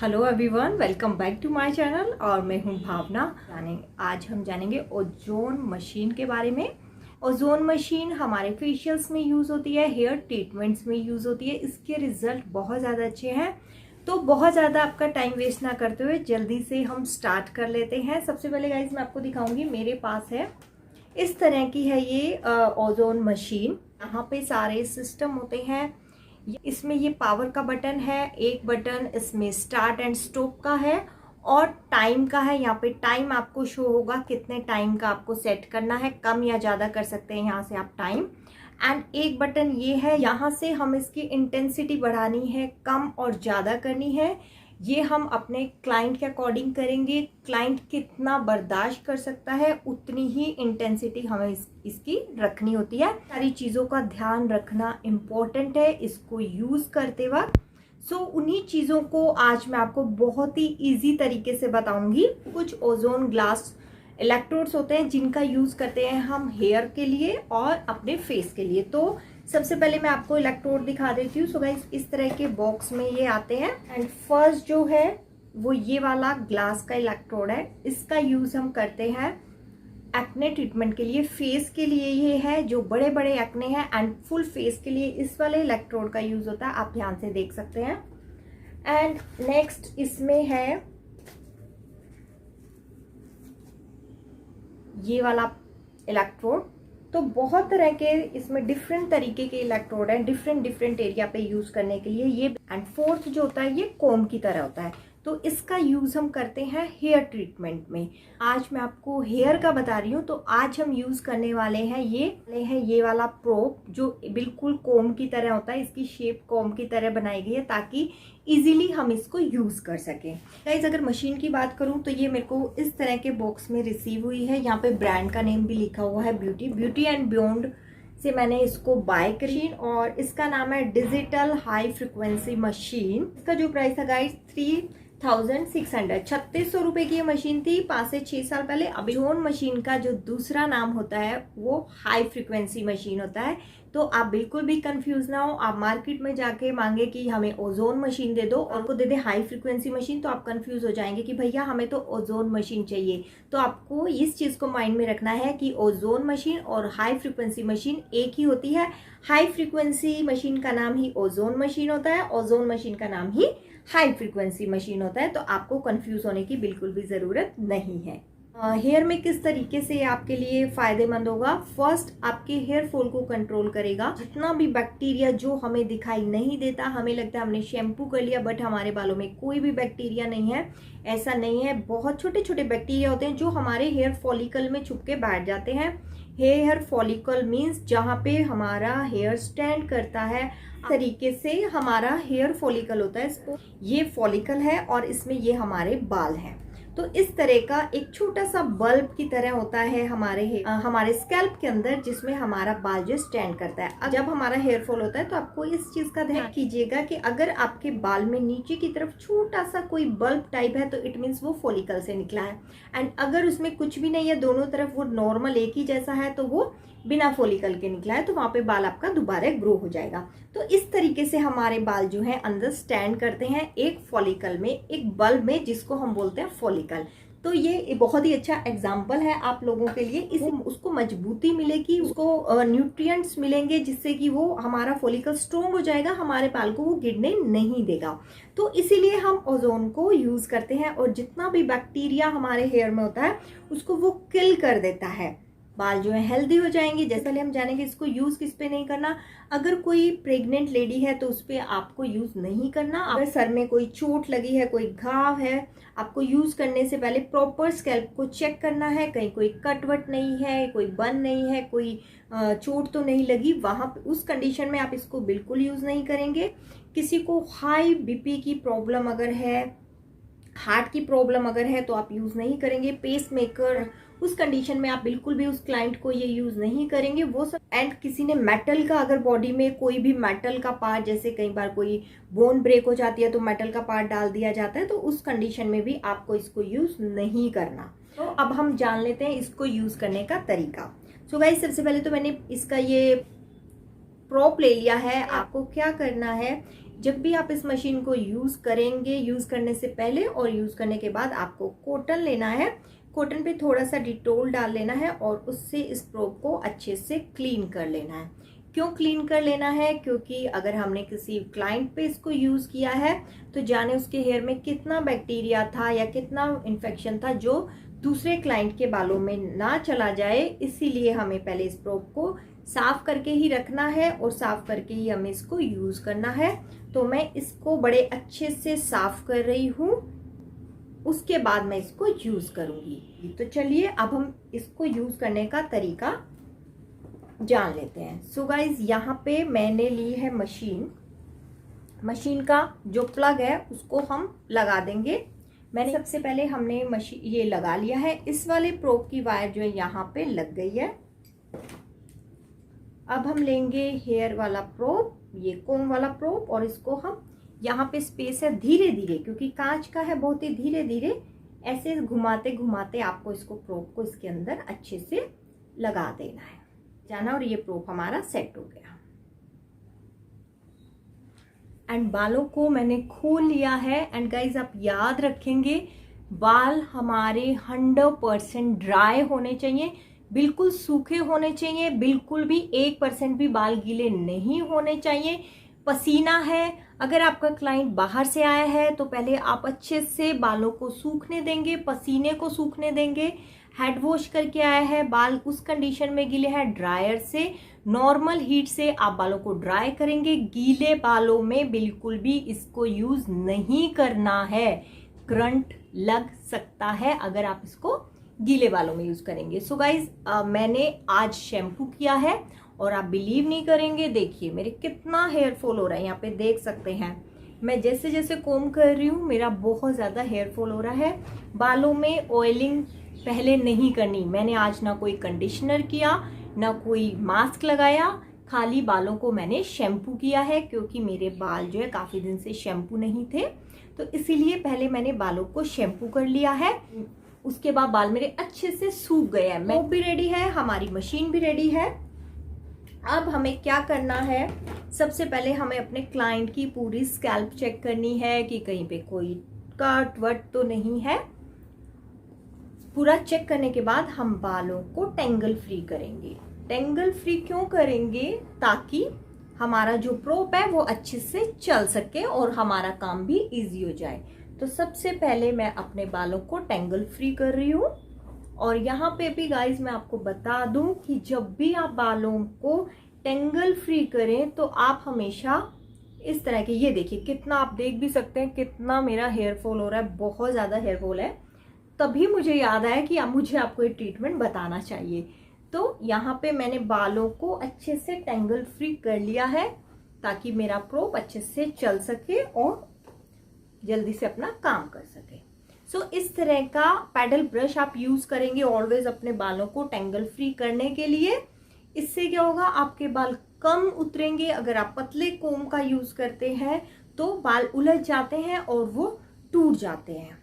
Hello everyone, welcome back to my channel और मैं हूं भावना। आज हम जानेंगे ओजोन मशीन के बारे में। ओजोन मशीन हमारे फेशियल्स में यूज़ होती है, हेयर ट्रीटमेंट्स में यूज़ होती है। इसके रिजल्ट बहुत ज़्यादा अच्छे हैं। तो बहुत ज़्यादा आपका टाइम वेस्ट ना करते हुए जल्दी से हम स्टार्ट कर लेते हैं। सबसे पहले गाइज मैं आपको दिखाऊंगी, मेरे पास है इस तरह की है ये ओजोन मशीन। यहाँ पे सारे सिस्टम होते हैं। इसमें ये पावर का बटन है, एक बटन इसमें स्टार्ट एंड स्टॉप का है और टाइम का है। यहाँ पे टाइम आपको शो होगा कितने टाइम का आपको सेट करना है, कम या ज़्यादा कर सकते हैं यहाँ से आप टाइम। एंड एक बटन ये है, यहाँ से हम इसकी इंटेंसिटी बढ़ानी है, कम और ज़्यादा करनी है। ये हम अपने क्लाइंट के अकॉर्डिंग करेंगे। क्लाइंट कितना बर्दाश्त कर सकता है उतनी ही इंटेंसिटी हमें इसकी रखनी होती है। सारी चीज़ों का ध्यान रखना इम्पोर्टेंट है इसको यूज़ करते वक्त। सो उन्हीं चीज़ों को आज मैं आपको बहुत ही इजी तरीके से बताऊंगी। कुछ ओजोन ग्लास इलेक्ट्रोड्स होते हैं जिनका यूज़ करते हैं हम हेयर के लिए और अपने फेस के लिए। तो सबसे पहले मैं आपको इलेक्ट्रोड दिखा देती हूँ। सो गाइस इस तरह के बॉक्स में ये आते हैं। एंड फर्स्ट जो है वो ये वाला ग्लास का इलेक्ट्रोड है। इसका यूज़ हम करते हैं एक्ने ट्रीटमेंट के लिए। फेस के लिए ये है, जो बड़े बड़े एक्ने हैं एंड फुल फेस के लिए इस वाले इलेक्ट्रोड का यूज़ होता है। आप ध्यान से देख सकते हैं। एंड नेक्स्ट इसमें है ये वाला इलेक्ट्रोड। तो बहुत तरह के इसमें डिफरेंट तरीके के इलेक्ट्रोड हैं, डिफरेंट एरिया पे यूज करने के लिए ये। एंड फोर्थ जो होता है ये कोम की तरह होता है। तो इसका यूज हम करते हैं हेयर ट्रीटमेंट में। आज मैं आपको हेयर का बता रही हूँ। तो आज हम यूज करने वाले हैं ये वाला प्रोब जो बिल्कुल कोम की तरह होता है। इसकी शेप कोम की तरह बनाई गई है ताकि इजीली हम इसको यूज कर सकें। गाइस अगर मशीन की बात करूं तो ये मेरे को इस तरह के बॉक्स में रिसीव हुई है। यहाँ पे ब्रांड का नेम भी लिखा हुआ है, ब्यूटी एंड बियॉन्ड से मैंने इसको बाय करी। और इसका नाम है डिजिटल हाई फ्रिक्वेंसी मशीन। इसका जो प्राइस था गाइस 3600 3600 रुपए की ये मशीन थी 5 से 6 साल पहले। अब ओजोन मशीन का जो दूसरा नाम होता है वो हाई फ्रिक्वेंसी मशीन होता है। तो आप बिल्कुल भी कंफ्यूज ना हो। आप मार्केट में जाके मांगे कि हमें ओजोन मशीन दे दो और को दे दे हाई फ्रिक्वेंसी मशीन, तो आप कंफ्यूज हो जाएंगे कि भैया हमें तो ओजोन मशीन चाहिए। तो आपको इस चीज को माइंड में रखना है कि ओजोन मशीन और हाई फ्रिक्वेंसी मशीन एक ही होती है। हाई फ्रिक्वेंसी मशीन का नाम ही ओजोन मशीन होता है, ओजोन मशीन का नाम ही हाई फ्रिक्वेंसी मशीन होता है। तो आपको कंफ्यूज होने की बिल्कुल भी जरूरत नहीं है। हेयर में किस तरीके से आपके लिए फायदेमंद होगा? फर्स्ट आपके हेयर फॉल को कंट्रोल करेगा। जितना भी बैक्टीरिया जो हमें दिखाई नहीं देता, हमें लगता है हमने शैम्पू कर लिया बट हमारे बालों में कोई भी बैक्टीरिया नहीं है, ऐसा नहीं है। बहुत छोटे छोटे बैक्टीरिया होते हैं जो हमारे हेयर फॉलिकल में छुप के बैठ जाते हैं। हेयर फॉलिकल मीन्स जहाँ पे हमारा हेयर स्टैंड करता है, तरीके से हमारा हेयर फॉलिकल होता है। इसको ये फॉलिकल है और इसमें ये हमारे बाल हैं। तो इस तरह का एक छोटा सा बल्ब की तरह होता है हमारे स्कैल्प के अंदर, जिसमें हमारा बाल जो स्टैंड करता है। अब जब हमारा हेयर फॉल होता है तो आपको इस चीज का ध्यान कीजिएगा कि अगर आपके बाल में नीचे की तरफ छोटा सा कोई बल्ब टाइप है तो इट मीन्स वो फॉलिकल से निकला है। एंड अगर उसमें कुछ भी नहीं है, दोनों तरफ वो नॉर्मल एक ही जैसा है, तो वो बिना फॉलिकल के निकला है। तो वहां पे बाल आपका दोबारा ग्रो हो जाएगा। तो इस तरीके से हमारे बाल जो है अंदर स्टैंड करते हैं एक फॉलिकल में, एक बल्ब में, जिसको हम बोलते हैं फॉलिकल। तो ये बहुत ही अच्छा एग्जाम्पल है आप लोगों के लिए। उसको मजबूती मिलेगी, उसको न्यूट्रिएंट्स मिलेंगे जिससे कि वो हमारा फॉलिकल स्ट्रोंग हो जाएगा, हमारे बाल को वो गिरने नहीं देगा। तो इसीलिए हम ओजोन को यूज करते हैं और जितना भी बैक्टीरिया हमारे हेयर में होता है उसको वो किल कर देता है। बाल जो है हेल्दी हो जाएंगे। जैसे पहले हम जानेंगे इसको यूज किस पे नहीं करना। अगर कोई प्रेग्नेंट लेडी है तो उस पे आपको यूज नहीं करना। अगर सर में कोई चोट लगी है, कोई घाव है, आपको यूज करने से पहले प्रॉपर स्कैल्प को चेक करना है, कहीं कोई कटवट नहीं है, कोई बन नहीं है, कोई चोट तो नहीं लगी। वहां उस कंडीशन में आप इसको बिल्कुल यूज नहीं करेंगे। किसी को हाई बीपी की प्रॉब्लम अगर है, हार्ट की प्रॉब्लम अगर है, तो आप यूज नहीं करेंगे। पेस मेकर, उस कंडीशन में आप बिल्कुल भी उस क्लाइंट को ये यूज नहीं करेंगे वो सब। एंड किसी ने मेटल का, अगर बॉडी में कोई भी मेटल का पार्ट, जैसे कई बार कोई बोन ब्रेक हो जाती है तो मेटल का पार्ट डाल दिया जाता है, तो उस कंडीशन में भी आपको इसको यूज नहीं करना। तो अब हम जान लेते हैं इसको यूज करने का तरीका। सो गाइस सबसे पहले तो मैंने इसका ये प्रॉप ले लिया है। आपको क्या करना है, जब भी आप इस मशीन को यूज़ करेंगे, यूज़ करने से पहले और यूज़ करने के बाद आपको कॉटन लेना है, कॉटन पे थोड़ा सा डिटोल डाल लेना है और उससे इस प्रोब को अच्छे से क्लीन कर लेना है। क्यों क्लीन कर लेना है? क्योंकि अगर हमने किसी क्लाइंट पे इसको यूज़ किया है तो जाने उसके हेयर में कितना बैक्टीरिया था या कितना इन्फेक्शन था जो दूसरे क्लाइंट के बालों में ना चला जाए, इसीलिए हमें पहले इस प्रोब को साफ करके ही रखना है और साफ करके ही हमें इसको यूज़ करना है। तो मैं इसको बड़े अच्छे से साफ कर रही हूँ, उसके बाद मैं इसको यूज़ करूँगी। तो चलिए अब हम इसको यूज़ करने का तरीका जान लेते हैं। सो गाइज, यहाँ पे मैंने ली है मशीन का जो प्लग है उसको हम लगा देंगे। मैंने सबसे पहले हमने मशीन ये लगा लिया है। इस वाले प्रोब की वायर जो है यहाँ पे लग गई है। अब हम लेंगे हेयर वाला प्रोब, ये कोम वाला प्रोब, और इसको हम यहाँ पे स्पेस है, धीरे धीरे, क्योंकि कांच का है, बहुत ही धीरे धीरे ऐसे घुमाते घुमाते आपको इसको प्रोब को इसके अंदर अच्छे से लगा देना है जाना। और ये प्रोब हमारा सेट हो गया। एंड बालों को मैंने खोल लिया है। एंड गाइज, आप याद रखेंगे बाल हमारे 100% ड्राई होने चाहिए, बिल्कुल सूखे होने चाहिए, बिल्कुल भी 1% भी बाल गीले नहीं होने चाहिए। पसीना है, अगर आपका क्लाइंट बाहर से आया है तो पहले आप अच्छे से बालों को सूखने देंगे, पसीने को सूखने देंगे। हेड वॉश करके आया है, बाल उस कंडीशन में गीले हैं, ड्रायर से, नॉर्मल हीट से आप बालों को ड्राई करेंगे। गीले बालों में बिल्कुल भी इसको यूज नहीं करना है, करंट लग सकता है अगर आप इसको गीले बालों में यूज करेंगे। सो गाइज, मैंने आज शैम्पू किया है और आप बिलीव नहीं करेंगे, देखिए मेरे कितना हेयर फॉल हो रहा है। यहाँ पे देख सकते हैं, मैं जैसे जैसे कोम कर रही हूँ मेरा बहुत ज़्यादा हेयर फॉल हो रहा है। बालों में ऑयलिंग पहले नहीं करनी। मैंने आज ना कोई कंडीशनर किया, ना कोई मास्क लगाया, खाली बालों को मैंने शैम्पू किया है, क्योंकि मेरे बाल जो है काफ़ी दिन से शैम्पू नहीं थे, तो इसीलिए पहले मैंने बालों को शैम्पू कर लिया है। उसके बाद बाल मेरे अच्छे से सूख गए हैं। मैं भी रेडी है, हमारी मशीन भी रेडी है। अब हमें क्या करना है, सबसे पहले हमें अपने क्लाइंट की पूरी स्कैल्प चेक करनी है कि कहीं पे कोई कट वट तो नहीं है। पूरा चेक करने के बाद हम बालों को टेंगल फ्री करेंगे। टेंगल फ्री क्यों करेंगे? ताकि हमारा जो प्रोब है वो अच्छे से चल सके और हमारा काम भी इजी हो जाए। तो सबसे पहले मैं अपने बालों को टेंगल फ्री कर रही हूँ। और यहाँ पे भी गाइज मैं आपको बता दूं कि जब भी आप बालों को टेंगल फ्री करें तो आप हमेशा इस तरह के, ये देखिए कितना, आप देख भी सकते हैं कितना मेरा हेयर फॉल हो रहा है, बहुत ज़्यादा हेयर फॉल है। तभी मुझे याद आया कि मुझे आपको ये ट्रीटमेंट बताना चाहिए। तो यहाँ पे मैंने बालों को अच्छे से टेंगल फ्री कर लिया है ताकि मेरा प्रोब अच्छे से चल सके और जल्दी से अपना काम कर सके। सो इस तरह का पैडल ब्रश आप यूज करेंगे ऑलवेज अपने बालों को टेंगल फ्री करने के लिए। इससे क्या होगा, आपके बाल कम उतरेंगे। अगर आप पतले कोम का यूज करते हैं तो बाल उलझ जाते हैं और वो टूट जाते हैं।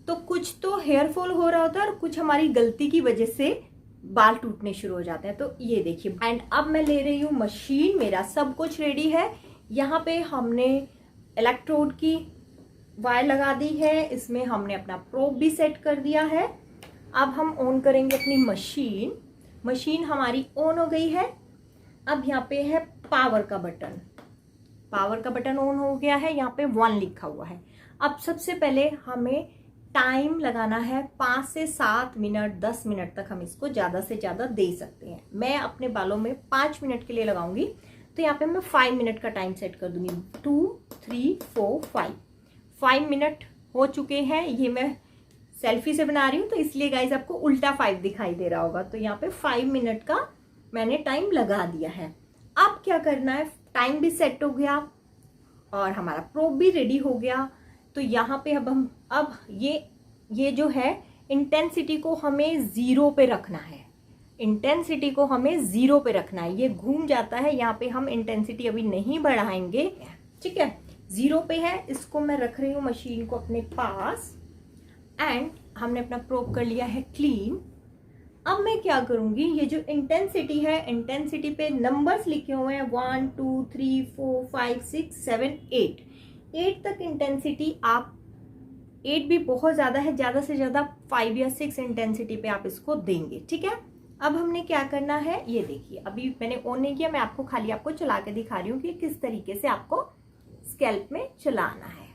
तो कुछ तो हेयर फॉल हो रहा होता है और कुछ हमारी गलती की वजह से बाल टूटने शुरू हो जाते हैं। तो ये देखिए, एंड अब मैं ले रही हूँ मशीन, मेरा सब कुछ रेडी है। यहाँ पे हमने इलेक्ट्रोड की वायर लगा दी है, इसमें हमने अपना प्रोब भी सेट कर दिया है। अब हम ऑन करेंगे अपनी मशीन। मशीन हमारी ऑन हो गई है। अब यहाँ पे है पावर का बटन, पावर का बटन ऑन हो गया है, यहाँ पे 1 लिखा हुआ है। अब सबसे पहले हमें टाइम लगाना है 5 से 7 मिनट, 10 मिनट तक हम इसको ज़्यादा से ज़्यादा दे सकते हैं। मैं अपने बालों में 5 मिनट के लिए लगाऊंगी, तो यहाँ पे मैं 5 मिनट का टाइम सेट कर दूंगी। 2 3 4 5 मिनट हो चुके हैं। ये मैं सेल्फी से बना रही हूँ तो इसलिए गाइज आपको उल्टा 5 दिखाई दे रहा होगा। तो यहाँ पे 5 मिनट का मैंने टाइम लगा दिया है। अब क्या करना है, टाइम भी सेट हो गया और हमारा प्रोब भी रेडी हो गया। तो यहाँ पे अब ये जो है इंटेंसिटी को हमें 0 पे रखना है। इंटेंसिटी को हमें 0 पे रखना है। ये घूम जाता है, यहाँ पे हम इंटेंसिटी अभी नहीं बढ़ाएंगे, ठीक है। 0 पे है, इसको मैं रख रही हूँ मशीन को अपने पास। एंड हमने अपना प्रोब कर लिया है क्लीन। अब मैं क्या करूंगी, ये जो इंटेंसिटी है, इंटेंसिटी पे नंबर्स लिखे हुए हैं 1 2 3 4 5 6 7 8, 8 तक इंटेंसिटी आप, 8 भी बहुत ज्यादा है, ज्यादा से ज्यादा 5 या 6 इंटेंसिटी पे आप इसको देंगे, ठीक है। अब हमने क्या करना है, ये देखिए अभी मैंने ऑन नहीं किया, मैं आपको खाली आपको चला के दिखा रही हूँ कि किस तरीके से आपको स्कैल्प में चलाना है,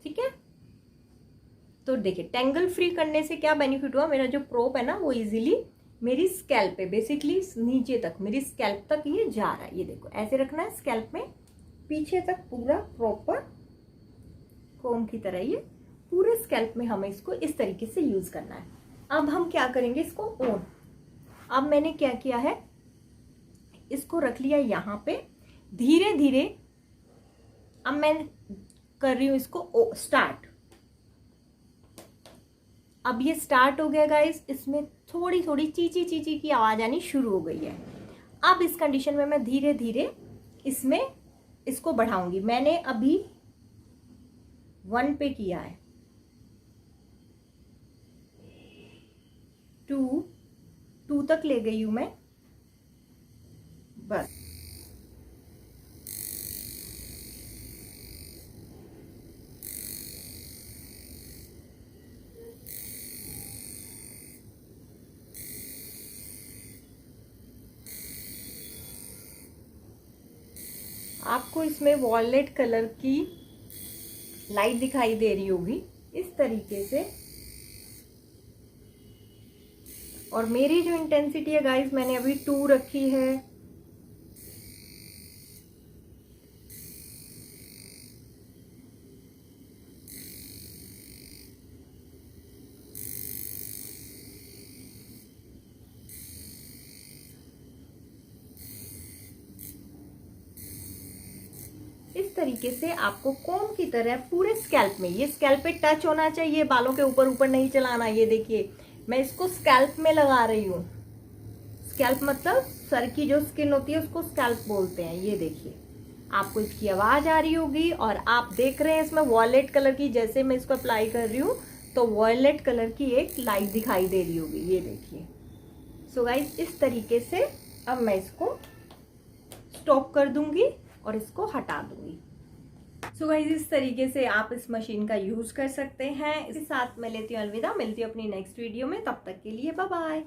ठीक है। तो देखिए टेंगल फ्री करने से क्या बेनिफिट हुआ, मेरा जो प्रोब है ना वो इजीली मेरी स्कैल्प पे, बेसिकली नीचे तक, मेरी स्कैल्प तक ये जा रहा है। ये देखो ऐसे रखना है स्कैल्प में, पीछे तक पूरा प्रॉपर कोम की तरह, ये पूरे स्कैल्प में हमें इसको इस तरीके से यूज करना है। अब हम क्या करेंगे इसको ऑन। अब मैंने क्या किया है, इसको रख लिया यहाँ पे, धीरे धीरे अब मैं कर रही हूं इसको स्टार्ट। अब ये स्टार्ट हो गया गाइस, इसमें थोड़ी थोड़ी चीची चीची की आवाज आनी शुरू हो गई है। अब इस कंडीशन में मैं धीरे धीरे इसमें इसको बढ़ाऊंगी। मैंने अभी 1 पे किया है, 2 तक ले गई हूं मैं, बस। आपको इसमें वॉयलेट कलर की लाइट दिखाई दे रही होगी इस तरीके से। और मेरी जो इंटेंसिटी है गाइस, मैंने अभी 2 रखी है। इस तरीके से आपको कोम की तरह पूरे स्कैल्प में, ये स्कैल्प पे टच होना चाहिए, बालों के ऊपर ऊपर नहीं चलाना। ये देखिए मैं इसको स्कैल्प में लगा रही हूँ। स्कैल्प मतलब सर की जो स्किन होती है उसको स्कैल्प बोलते हैं। ये देखिए आपको इसकी आवाज आ रही होगी, और आप देख रहे हैं इसमें वॉयलेट कलर की, जैसे मैं इसको अप्लाई कर रही हूँ तो वॉयलेट कलर की एक लाइट दिखाई दे रही होगी। ये देखिए। सो गाइस इस तरीके से अब मैं इसको स्टॉप कर दूंगी और इसको हटा दूंगी। सो गाइस इस तरीके से आप इस मशीन का यूज कर सकते हैं। इसके साथ मैं लेती हूँ अलविदा, मिलती हूँ अपनी नेक्स्ट वीडियो में, तब तक के लिए बाय बाय।